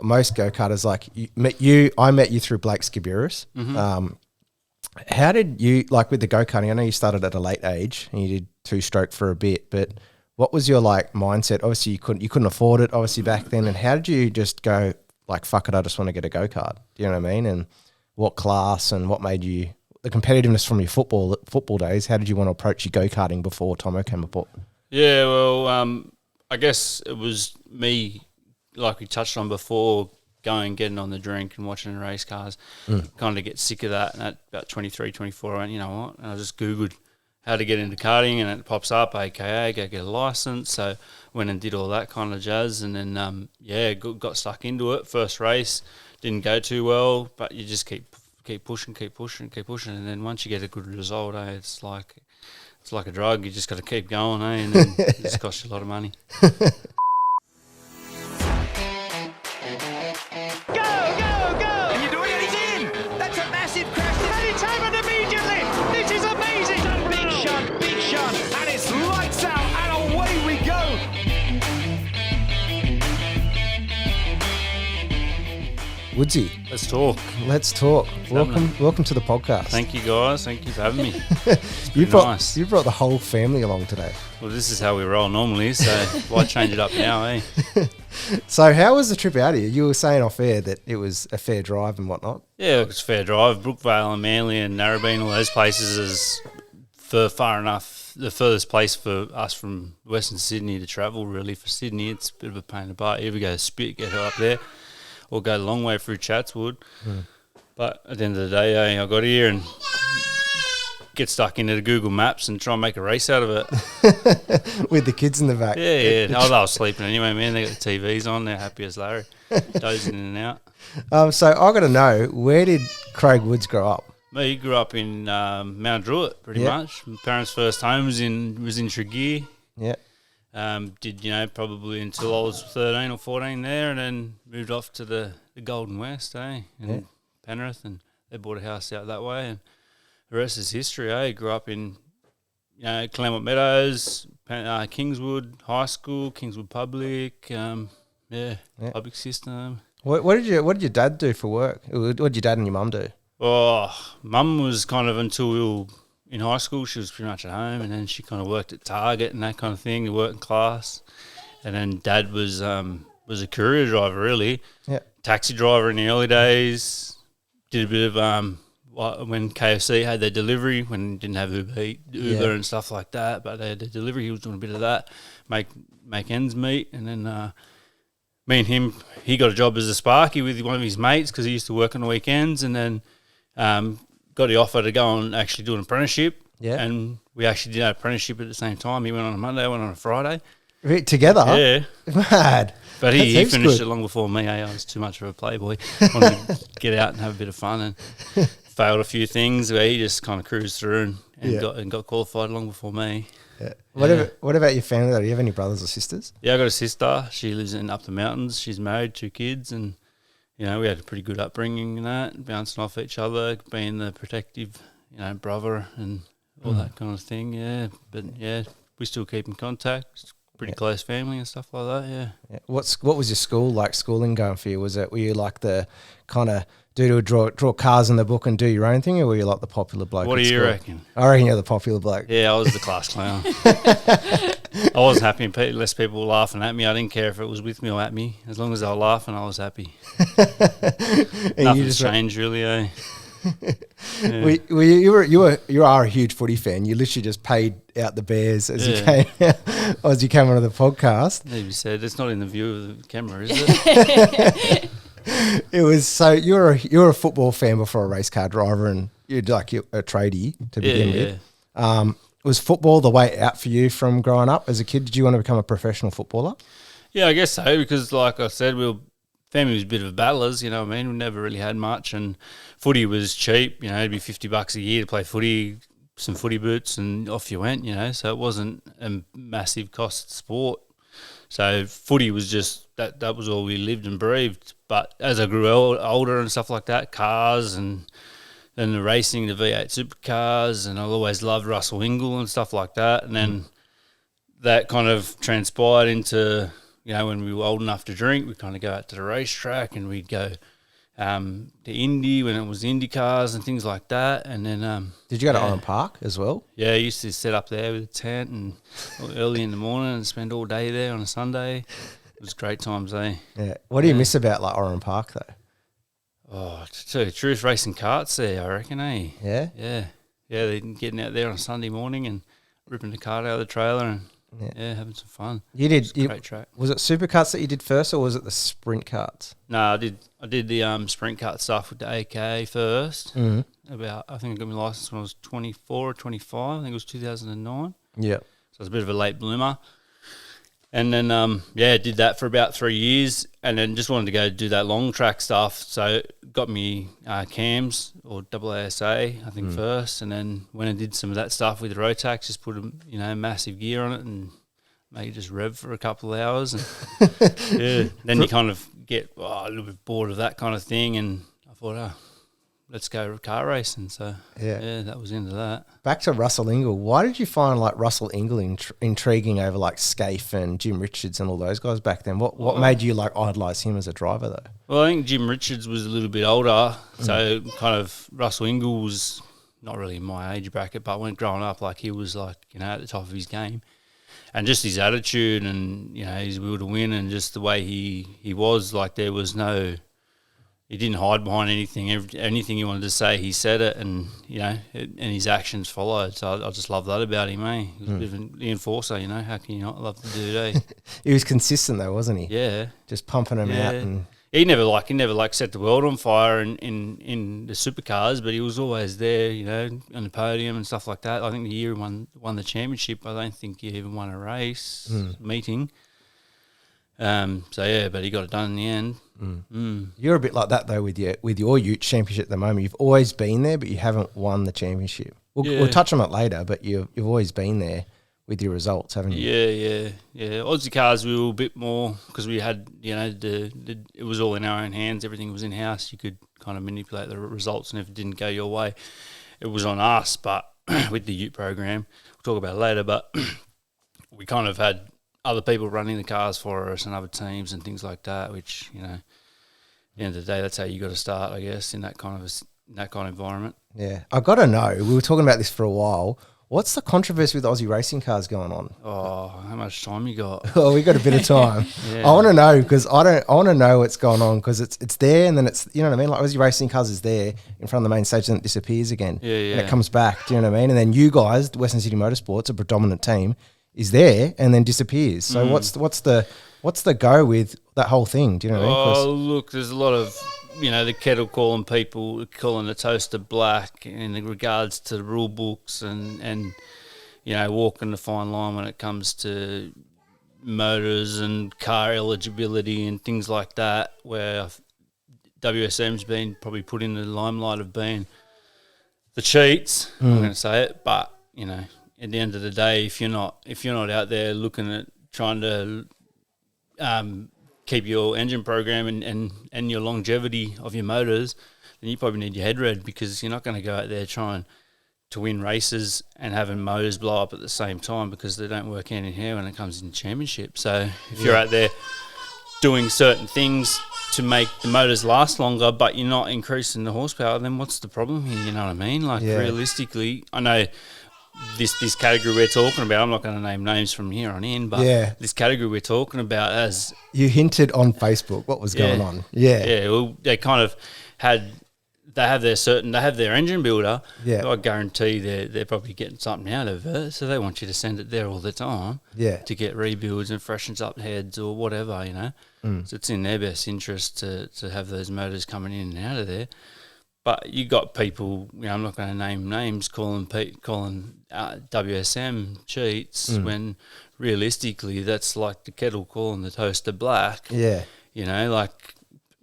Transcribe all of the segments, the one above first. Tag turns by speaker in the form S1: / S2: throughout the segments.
S1: most go-karters, like I met you through Blake Skiburis.
S2: Mm-hmm.
S1: How did you, like with the go-karting, I know you started at a late age and you did two-stroke for a bit, but what was your like mindset? Obviously you couldn't afford it obviously back then, and how did you just go like, fuck it, I just want to get a go-kart? Do you know what I mean? And what class and what made you, the competitiveness from your football days, how did you want to approach your go-karting before Tomo came aboard?
S2: Yeah, well, I guess it was me, like we touched on before, getting on the drink and watching the race cars, kind of get sick of that. And at about 23, 24, I went, you know what? And I just Googled how to get into karting, and it pops up, AKA, go get a license. So went and did all that kind of jazz, and then, got stuck into it. First race, didn't go too well, but you just keep pushing. And then once you get a good result, it's like a drug. You just got to keep going, and then it just costs you a lot of money.
S1: Woodsy,
S2: Let's talk.
S1: Welcome to the podcast.
S2: Thank you, guys. Thank you for having me.
S1: You brought the whole family along today.
S2: Well, this is how we roll normally, so why change it up now, eh?
S1: So how was the trip out here? You were saying off air that it was a fair drive and whatnot.
S2: Yeah, it's a fair drive. Brookvale and Manly and Narrabeen, all those places is far enough. The furthest place for us from Western Sydney to travel, really. For Sydney, it's a bit of a pain in the butt. Either go to Spit, get up there, or go a long way through Chatswood. But at the end of the day, I got here and get stuck into the Google Maps and try and make a race out of it.
S1: With the kids in the back.
S2: Yeah. Oh, they were sleeping anyway, man. They got the TVs on. They're happy as Larry. Dozing in and out.
S1: So I got to know, where did Craig Woods grow up?
S2: Me, grew up in Mount Druitt, pretty much. My parents' first home was in Tregear.
S1: Yeah.
S2: Did, probably until I was 13 or 14 there, and then moved off to the Golden West, in Penrith, and they bought a house out that way, and the rest is history, Grew up in, Claremont Meadows, Kingswood High School, Kingswood Public, public system.
S1: What did your dad do for work? What did your dad and your mum do?
S2: Oh, Mum was kind of, until we were in high school, she was pretty much at home, and then she kind of worked at Target and that kind of thing, the working class. And then Dad was a courier driver, really. Yeah. Taxi driver in the early days. Did a bit of when KFC had their delivery, when didn't have Uber and stuff like that, but they had their delivery. He was doing a bit of that, make ends meet. And then me and him, he got a job as a sparky with one of his mates because he used to work on the weekends, and then got the offer to go and actually do an apprenticeship. Yeah. And we actually did an apprenticeship at the same time. He went on a Monday, I went on a Friday.
S1: Together?
S2: Yeah.
S1: Mad.
S2: But he finished it long before me. I was too much of a playboy. Wanted to get out and have a bit of fun, and failed a few things where he just kind of cruised through and got qualified long before me.
S1: Yeah. What about your family though? Do you have any brothers or sisters?
S2: Yeah, I got a sister. She lives up the mountains. She's married, 2 kids, and we had a pretty good upbringing and that, bouncing off each other, being the protective, brother and all that kind of thing, yeah. But, we still keep in contact. Pretty close family and stuff like that, yeah. What
S1: was your schooling going for you? Were you like the kind of draw cars in the book and do your own thing, or were you like the popular bloke?
S2: What do you reckon?
S1: I reckon you're the popular bloke.
S2: Yeah, I was the class clown. I wasn't happy unless people were laughing at me. I didn't care if it was with me or at me. As long as they were laughing, I was happy. Nothing's changed really, eh?
S1: Yeah. Well, you are a huge footy fan. You literally just paid out the Bears as you came onto the podcast.
S2: Need to be said, it's not in the view of the camera, is it?
S1: It was so you're a football fan before a race car driver, and you're a tradie to begin with. Was football the way out for you from growing up as a kid? Did you want to become a professional footballer?
S2: Yeah, I guess so, because like I said, family was a bit of battlers, you know what I mean? We never really had much, and footy was cheap, it'd be $50 a year to play footy, some footy boots, and off you went, so it wasn't a massive cost sport. So footy was just, that was all we lived and breathed. But as I grew older and stuff like that, cars and then the racing, the V8 Super Cars, and I always loved Russell Ingall and stuff like that. And then that kind of transpired into when we were old enough to drink, we'd kind of go out to the racetrack and we'd go to Indy when it was Indy cars and things like that. And then
S1: did you go to Oran Park as well?
S2: Yeah, I used to set up there with a tent and early in the morning and spend all day there on a Sunday. It was great times, eh?
S1: Yeah. What do you miss about like Oran Park though?
S2: Oh, to tell you the truth, racing karts there, I reckon, eh?
S1: Yeah?
S2: Yeah. Yeah, they're getting out there on a Sunday morning and ripping the cart out of the trailer and, having some fun.
S1: You did.
S2: Great track.
S1: Was it supercarts that you did first or was it the sprint karts?
S2: No, I did the sprint kart stuff with the AK first. Mm-hmm. I think I got my license when I was 24 or 25. I think it was 2009.
S1: Yeah.
S2: So I was a bit of a late bloomer. And then, did that for about 3 years and then just wanted to go do that long track stuff. So got me cams or AASA, I think, first. And then when I did some of that stuff with the Rotax, just put a massive gear on it and make it just rev for a couple of hours. And then you kind of get a little bit bored of that kind of thing. And I thought, let's go car racing. So, that was into that.
S1: Back to Russell Ingall. Why did you find like Russell Ingall intriguing over like Scaife and Jim Richards and all those guys back then? What made you like idolise him as a driver though?
S2: Well, I think Jim Richards was a little bit older. So kind of Russell Ingall was not really in my age bracket, but when growing up, like he was like, at the top of his game. And just his attitude and, his will to win and just the way he was, like there was no... He didn't hide behind anything. Anything he wanted to say, he said it, and and his actions followed. So I just love that about him, eh? He was a bit of the enforcer, How can you not love the dude, eh?
S1: He was consistent though, wasn't he?
S2: Yeah,
S1: just pumping them out, and
S2: he never set the world on fire in the supercars, but he was always there, on the podium and stuff like that. I think the year he won the championship, I don't think he even won a race meeting. But he got it done in the end.
S1: You're a bit like that though with your Ute championship at the moment. You've always been there, but you haven't won the championship. We'll touch on it later, but you've always been there with your results, haven't you?
S2: Yeah. Aussie Cars, we were a bit more because we had, it was all in our own hands. Everything was in house. You could kind of manipulate the results, and if it didn't go your way, it was on us. But with the Ute program, we'll talk about it later. But we kind of had other people running the cars for us and other teams and things like that, which, at the end of the day, that's how you got to start, I guess, in that kind of environment.
S1: Yeah. I got to know, we were talking about this for a while. What's the controversy with Aussie Racing Cars going on?
S2: Oh, how much time you got?
S1: Oh, we got a bit of time. I want to know because I want to know what's going on because it's there and then it's, you know what I mean? Like Aussie Racing Cars is there in front of the main stage and then it disappears again.
S2: Yeah.
S1: And it comes back, do you know what I mean? And then you guys, the Western Sydney Motorsport's a predominant team, is there and then disappears. So what's the go with that whole thing? Do you know what I mean?
S2: Oh, look, there's a lot of, the kettle calling people, calling the toaster black in regards to the rule books and walking the fine line when it comes to motors and car eligibility and things like that, where WSM's been probably put in the limelight of being the cheats. I'm going to say it, but, at the end of the day, if you're not out there looking at trying to keep your engine program and your longevity of your motors, then you probably need your head read because you're not going to go out there trying to win races and having motors blow up at the same time because they don't work hand in hand when it comes in championship. So if you're out there doing certain things to make the motors last longer but you're not increasing the horsepower, then what's the problem here, you know what I mean? Like realistically, I know this category we're talking about, I'm not going to name names from here on in, but this category we're talking about as...
S1: You hinted on Facebook what was going on. Yeah,
S2: well, they kind of they have their engine builder.
S1: Yeah.
S2: I guarantee they're probably getting something out of it, so they want you to send it there all the time.
S1: Yeah.
S2: To get rebuilds and freshens up heads or whatever, So it's in their best interest to have those motors coming in and out of there. But you got people, I'm not going to name names, calling WSM cheats when realistically that's like the kettle calling the toaster black.
S1: Yeah.
S2: Like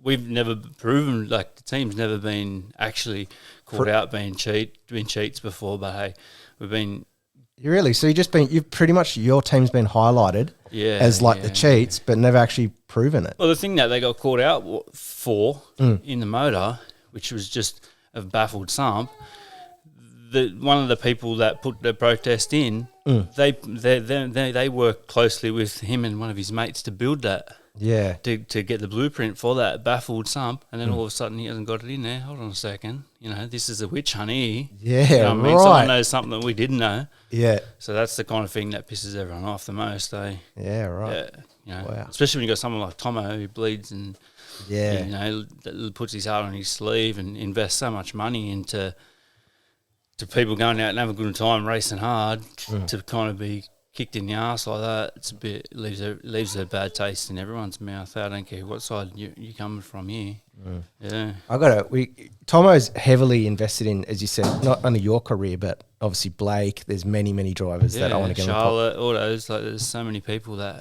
S2: we've never proven, like the team's never been actually caught out being cheats before, but hey, we've been...
S1: Really? So you've pretty much, your team's been highlighted as like the cheats, but never actually proven it.
S2: Well, the thing that they got caught out for in the motor, which was just a baffled sump, one of the people that put the protest in, they work closely with him and one of his mates to build that.
S1: Yeah.
S2: To get the blueprint for that baffled sump, and then all of a sudden he hasn't got it in there. Hold on a second. This is a witch hunt here.
S1: Yeah,
S2: you know what I mean?
S1: right.
S2: Someone knows something that we didn't know.
S1: Yeah.
S2: So that's the kind of thing that pisses everyone off the most, eh?
S1: Yeah, right.
S2: Yeah.
S1: Wow.
S2: Especially when you got someone like Tomo who bleeds and
S1: Yeah.
S2: that puts his heart on his sleeve and invests so much money into people going out and having a good time, racing hard, to kind of be kicked in the arse like that. It's a bit leaves a bad taste in everyone's mouth. I don't care what side you're coming from here. Yeah,
S1: Tomo's heavily invested in, as you said, not only your career but obviously Blake. There's many drivers that I want to get
S2: Charlotte, all those. Like, there's so many people that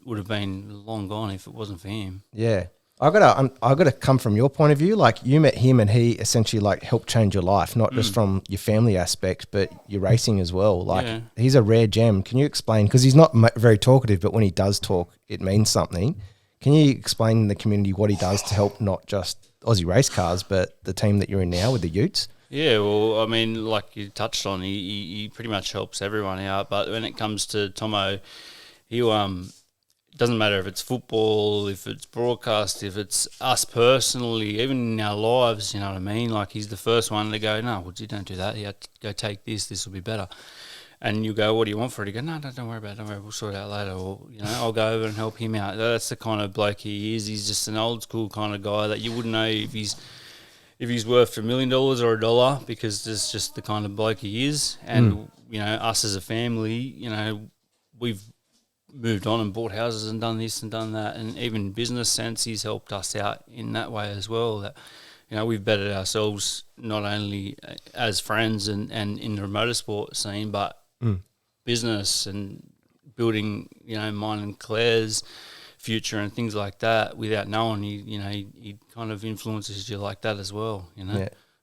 S2: would have been long gone if it wasn't for him.
S1: Yeah. I gotta come from your point of view. Like, you met him and he essentially like helped change your life, not just from your family aspect, but your racing as well. Like, he's a rare gem. Can you explain? Because he's not very talkative, but when he does talk, it means something. Can you explain in the community what he does to help not just Aussie Race Cars, but the team that you're in now with the Utes?
S2: Yeah, well, I mean, like you touched on, he pretty much helps everyone out. But when it comes to Tomo, it doesn't matter if it's football, if it's broadcast, if it's us personally, even in our lives, you know what I mean? Like, he's the first one to go, no, well, you don't do that. You have to go take this will be better. And you go, what do you want for it? He go, no, don't worry about it. Don't worry, we'll sort it out later. Or, I'll go over and help him out. That's the kind of bloke he is. He's just an old school kind of guy that you wouldn't know if he's worth $1 million or $1, because that's just the kind of bloke he is. And, us as a family, we've moved on and bought houses and done this and done that, and even business sense, he's helped us out in that way as well. That we've bettered ourselves not only as friends and in the motorsport scene, but business and building mine and Claire's future and things like that without knowing. He kind of influences you like that as well.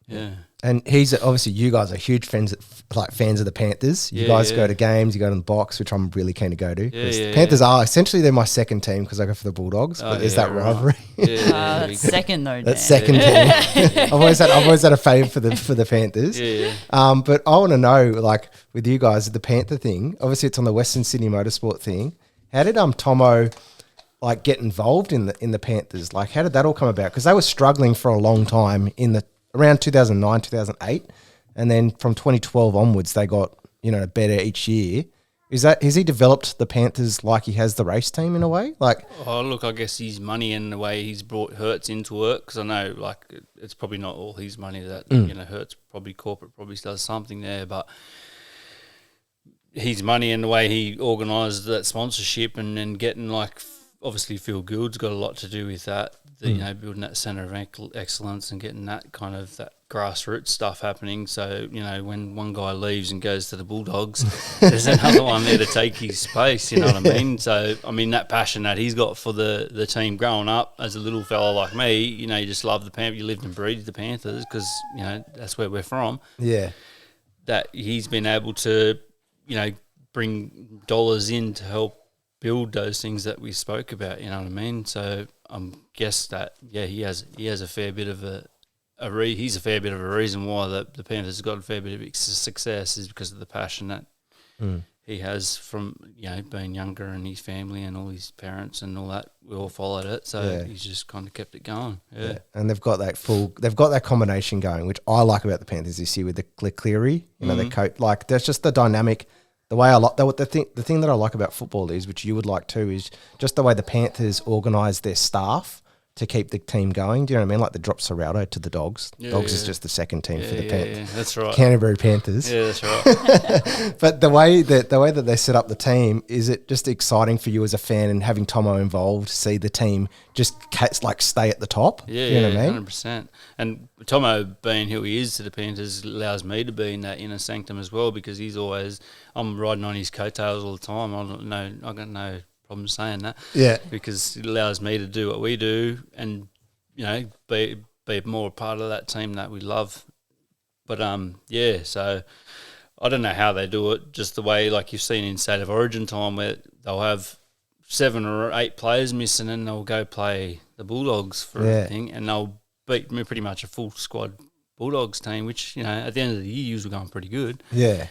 S2: Yeah.
S1: And he's obviously, you guys are huge fans of the Panthers. You guys go to games, you go to the box, which I'm really keen to go to. The Panthers are essentially, they're my second team because I go for the Bulldogs. But there's that rivalry.
S3: That's second though.
S1: That's second team. I've always had a favour for the Panthers. But I want to know, like, with you guys, the Panther thing. Obviously, it's on the Western Sydney Motorsport thing. How did Tomo like get involved in the Panthers? Like, how did that all come about? Because they were struggling for a long time around 2009, 2008, and then from 2012 onwards, they got better each year. Has he developed the Panthers like he has the race team in a way? Like,
S2: oh, look, I guess his money and the way he's brought Hertz into it, because I know like it's probably not all his money that Hertz probably corporate probably does something there, but his money and the way he organised that sponsorship and getting like obviously Phil Gould's got a lot to do with that. Building that centre of excellence and getting that kind of that grassroots stuff happening. So, when one guy leaves and goes to the Bulldogs, there's another one there to take his space, you know what I mean? So, I mean, that passion that he's got for the team growing up as a little fella like me, you just love the Panthers. You lived and breathed the Panthers because, that's where we're from.
S1: Yeah.
S2: That he's been able to, bring dollars in to help build those things that we spoke about, you know what I mean? So guess that he has a fair bit of he's a fair bit of a reason why the Panthers have got a fair bit of success is because of the passion that he has from being younger, and his family and all his parents and all that. We all followed it, so he's just kind of kept it going. Yeah.
S1: And they've got that combination going, which I like about the Panthers this year with the Cleary, the coach. Like, there's just the dynamic. The way I like the thing that I like about football is, which you would like too, is just the way the Panthers organise their staff to keep the team going. Do you know what I mean? Like, the drop Serrato to the Dogs. Dogs is just the second team for the Panthers.
S2: Yeah, that's right.
S1: Canterbury Panthers.
S2: Yeah, that's right.
S1: But the way that they set up the team, is it just exciting for you as a fan and having Tomo involved, see the team just stay at the top?
S2: Yeah,
S1: you know what I mean?
S2: 100%. And Tomo being who he is to the Panthers allows me to be in that inner sanctum as well, because I'm riding on his coattails all the time. I got no problem saying that. Yeah. Because it allows me to do what we do and, be more a part of that team that we love. But, so I don't know how they do it, just the way, like you've seen in State of Origin time, where they'll have 7 or 8 players missing and they'll go play the Bulldogs for everything, and they'll beat pretty much a full squad Bulldogs team, which, you know, at the end of the year, usually going pretty good.
S1: Yeah.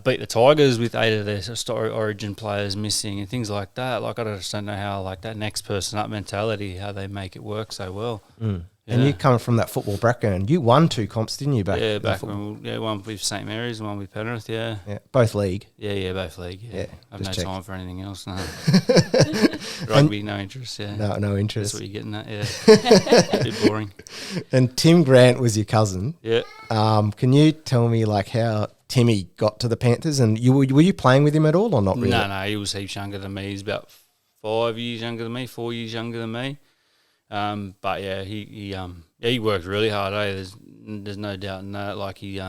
S2: Beat the Tigers with 8 of their historic Origin players missing and things like that. Like, I just don't know how, like, that next person up mentality, how they make it work so well.
S1: Mm.
S2: Yeah.
S1: And you coming from that football background, you won 2 comps, didn't you?
S2: Back when one with St Mary's and one with Penrith, yeah.
S1: Both league.
S2: Yeah, both league, yeah. I've no time for anything else, no. Rugby, no interest, yeah.
S1: No interest.
S2: That's what you're getting at, yeah. A bit boring.
S1: And Tim Grant was your cousin.
S2: Yeah.
S1: Can you tell me, like, how Timmy got to the Panthers, and were you playing with him at all or not really?
S2: No, he was heaps younger than me. He's about 4 years younger than me. But yeah, he worked really hard. There's no doubt in that. Like he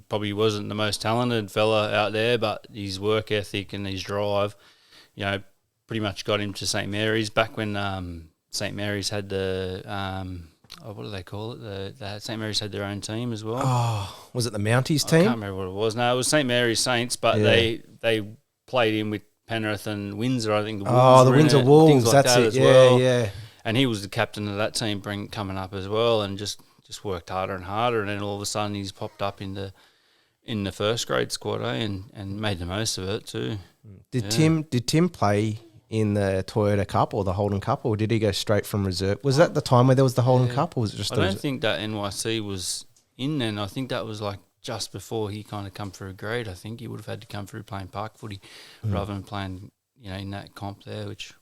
S2: probably wasn't the most talented fella out there, but his work ethic and his drive, you know, pretty much got him to St Mary's. Back when St Mary's had the what do they call it? St Mary's had their own team as well.
S1: Oh, was it the Mounties team?
S2: I can't remember what it was. No, it was St Mary's Saints, but they played in with Penrith and Windsor. I think the Wolves.
S1: The Windsor Wolves.
S2: Like
S1: that's it. Yeah.
S2: And he was the captain of that team, coming up as well, and just worked harder and harder. And then all of a sudden, he's popped up in the first grade squad, and made the most of it too.
S1: Did Tim play in the Toyota Cup or the Holden Cup, or did he go straight from reserve? Was that the time where there was the Holden Cup, or was it just?
S2: I don't think that NYC was in then. I think that was like just before he kind of come through grade. I think he would have had to come through playing park footy rather than playing, you know, in that comp there, which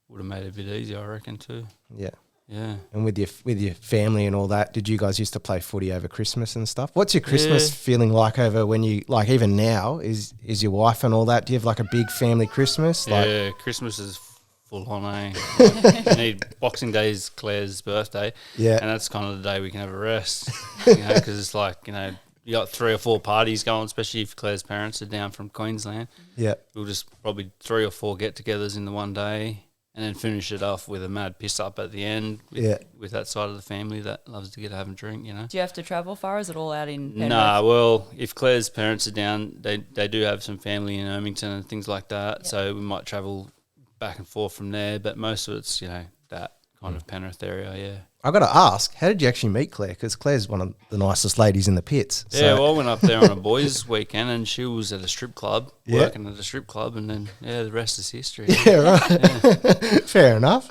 S2: would have made it a bit easier, I reckon, too.
S1: Yeah.
S2: Yeah.
S1: And with your family and all that, did you guys used to play footy over Christmas and stuff? What's your Christmas feeling like over when you, like, even now, is your wife and all that? Do you have like a big family Christmas?
S2: Yeah, Christmas is full on, eh? Boxing Day is Claire's birthday.
S1: Yeah.
S2: And that's kind of the day we can have a rest, you know, because it's like, you know, you got 3 or 4 parties going, especially if Claire's parents are down from Queensland.
S1: Yeah.
S2: We'll just probably 3 or 4 get-togethers in the one day, and then finish it off with a mad piss up at the end with that side of the family that loves to get a have a drink, you know.
S3: Do you have to travel far? Is it all out in Penrith?
S2: Nah, well, if Claire's parents are down, they do have some family in Ermington and things like that,
S3: Yep.
S2: so we might travel back and forth from there, but most of it's, you know, that kind of Penrith area, yeah.
S1: I got to ask, how did you actually meet Claire? Because Claire's one of the nicest ladies in the pits. So.
S2: Yeah, well, I went up there on a boys' weekend, and she was at a strip club, working at a strip club, and then, the rest is history.
S1: Yeah, right. Yeah. Fair enough.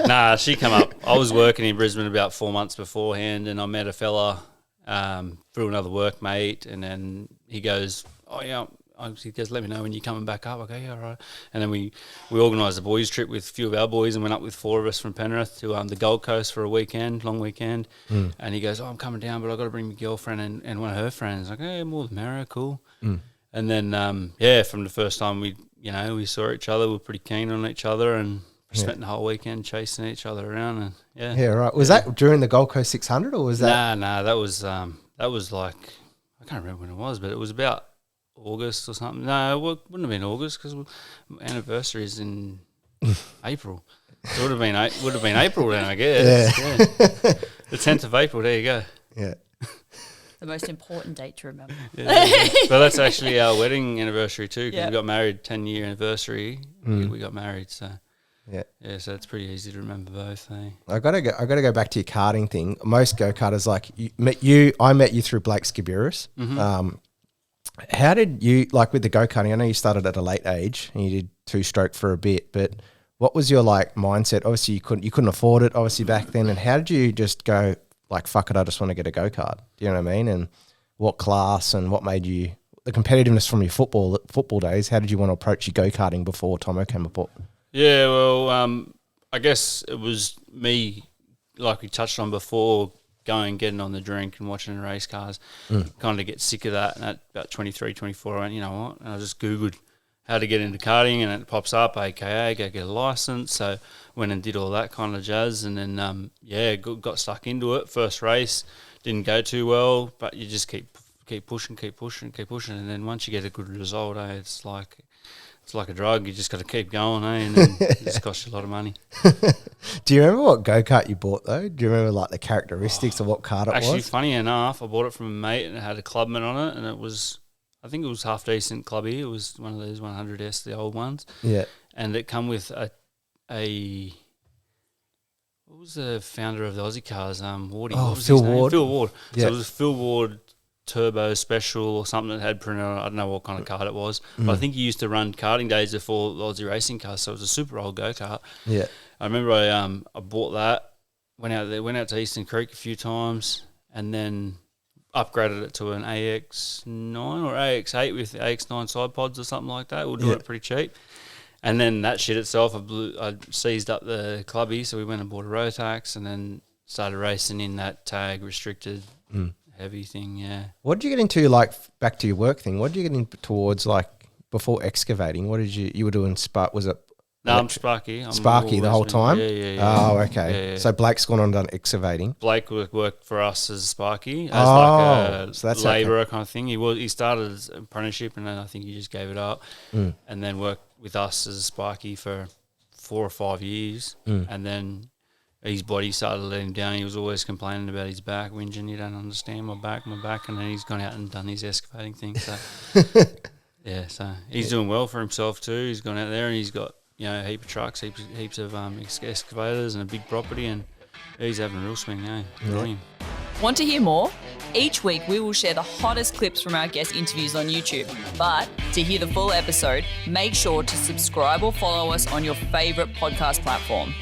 S2: Nah, she come up. I was working in Brisbane about 4 months beforehand, and I met a fella through another workmate, and then he goes, oh, yeah, he goes, let me know when you're coming back up. I go, yeah, all right. And then we organised a boys' trip with a few of our boys and went up with 4 of us from Penrith to the Gold Coast for a weekend, long weekend. Mm. And he goes, oh, I'm coming down, but I've got to bring my girlfriend and one of her friends. I'm like, hey, more the merrier, cool. Mm. And then, from the first time we saw each other, we were pretty keen on each other and spent the whole weekend chasing each other around. And
S1: yeah, right. Was that during the Gold Coast 600 or was that?
S2: Nah, that was like, I can't remember when it was, but it was about August or something. No, it wouldn't have been August because anniversary is in April. So it would have been April then, I guess. Yeah. The 10th of April. There you go.
S1: Yeah.
S3: The most important date to remember.
S2: Yeah. But that's actually our wedding anniversary too, because we got married 10-year anniversary. We got married, so yeah. So it's pretty easy to remember both. Eh?
S1: I gotta go back to your karting thing. Most go-karters, like I met you through Blake Skiburis. Mm-hmm. How did you, like with the go-karting, I know you started at a late age and you did 2-stroke for a bit, but what was your like mindset? Obviously you couldn't afford it obviously back then, and how did you just go like, fuck it, I just want to get a go-kart? Do you know what I mean? And what class and what made you, the competitiveness from your football days, how did you want to approach your go-karting before Tomo came aboard?
S2: Yeah, well, I guess it was me, like we touched on before, getting on the drink and watching the race cars, kind of get sick of that. And at about 23, 24, I went, you know what? And I just Googled how to get into karting, and it pops up, AKA, go get a license. So went and did all that kind of jazz, and then, got stuck into it. First race, didn't go too well, but you just keep pushing. And then once you get a good result, it's like a drug. You just got to keep going, and then it just costs you a lot of money.
S1: Do you remember what go-kart you bought, though? Do you remember, like, the characteristics of what kart it was?
S2: Actually, funny enough, I bought it from a mate, and it had a clubman on it, and I think it was half-decent clubby. It was one of those 100S, the old ones.
S1: Yeah.
S2: And it come with what was the founder of the Aussie Cars? Wardy.
S1: Oh,
S2: What was
S1: Phil
S2: his name?
S1: Ward.
S2: Phil Ward.
S1: Yeah.
S2: So it was a Phil Ward Turbo Special or something that had printed on it. I don't know what kind of kart it was, but I think he used to run karting days before the Aussie Racing Cars. So it was a super old go-kart.
S1: Yeah.
S2: I remember I bought that, went out to Eastern Creek a few times, and then upgraded it to an AX9 or AX8 with AX9 side pods or something like that. We'll do it pretty cheap. And then that shit itself, I seized up the clubby, so we went and bought a Rotax and then started racing in that tag restricted heavy thing, yeah.
S1: What did you get into, like, back to your work thing, what did you get in towards, like, before excavating? What did you were doing, was it?
S2: No, I'm Sparky.
S1: Sparky the whole time?
S2: Yeah.
S1: Oh, okay.
S2: Yeah.
S1: So Blake's gone on and done excavating.
S2: Blake worked for us as Sparky, as
S1: so that's
S2: labourer kind of thing. He started as an apprenticeship, and then I think he just gave it up, and then worked with us as Sparky for 4 or 5 years, and then his body started letting him down. He was always complaining about his back, whinging, "You don't understand my back," and then he's gone out and done his excavating thing. So yeah, so he's doing well for himself too. He's gone out there and he's got, you know, a heap of trucks, heaps of excavators and a big property, and he's having a real swing now. Good on him.
S3: Want to hear more? Each week we will share the hottest clips from our guest interviews on YouTube. But to hear the full episode, make sure to subscribe or follow us on your favourite podcast platform.